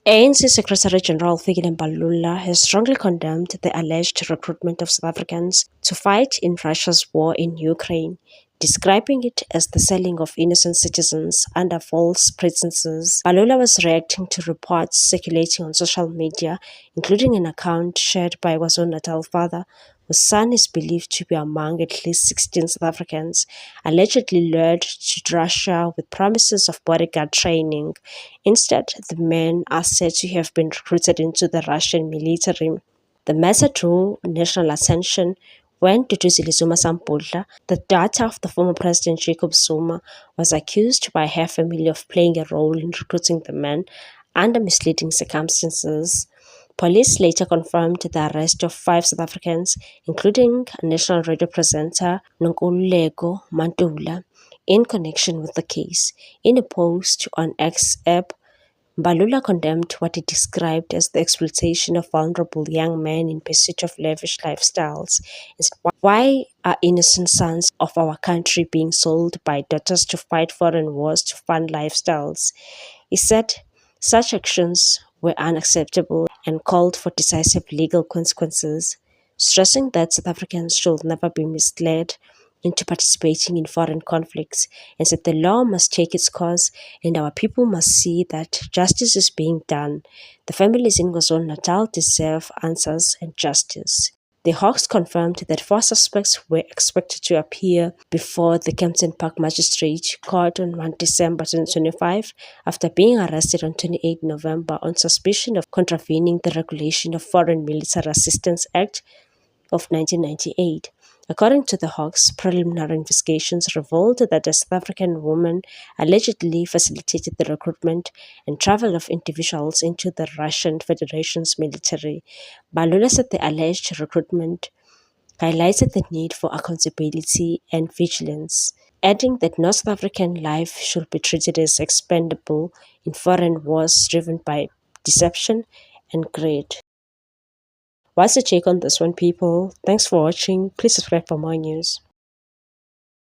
ANC Secretary-General Fikile Mbalula has strongly condemned the alleged recruitment of South Africans to fight in Russia's war in Ukraine, describing it as the selling of innocent citizens under false pretenses. Mbalula was reacting to reports circulating on social media, including an account shared by KwaZulu-Natal father whose son is believed to be among at least 16 South Africans, allegedly lured to Russia with promises of bodyguard training. Instead, the men are said to have been recruited into the Russian military. The matter drew national attention when Duduzile Zuma Sampudla, the daughter of the former President Jacob Zuma, was accused by her family of playing a role in recruiting the men under misleading circumstances. Police later confirmed the arrest of 5 South Africans, including national radio presenter Nonkululeko Mantula, in connection with the case. In a post on X app, Mbalula condemned what he described as the exploitation of vulnerable young men in pursuit of lavish lifestyles. He said, "Why are innocent sons of our country being sold by daughters to fight foreign wars to fund lifestyles?" He said such actions were unacceptable and called for decisive legal consequences, stressing that South Africans should never be misled into participating in foreign conflicts, and said the law must take its course and our people must see that justice is being done. The families in KwaZulu-Natal deserve answers and justice. The Hawks confirmed that 4 suspects were expected to appear before the Kempton Park Magistrate Court on 1 December 2025 after being arrested on 28 November on suspicion of contravening the regulation of Foreign Military Assistance Act of 1998. According to the Hawks, preliminary investigations revealed that a South African woman allegedly facilitated the recruitment and travel of individuals into the Russian Federation's military. Mbalula said the alleged recruitment highlighted the need for accountability and vigilance, adding that no South African life should be treated as expendable in foreign wars driven by deception and greed. What's your take on this one, people? Thanks for watching. Please subscribe for more news.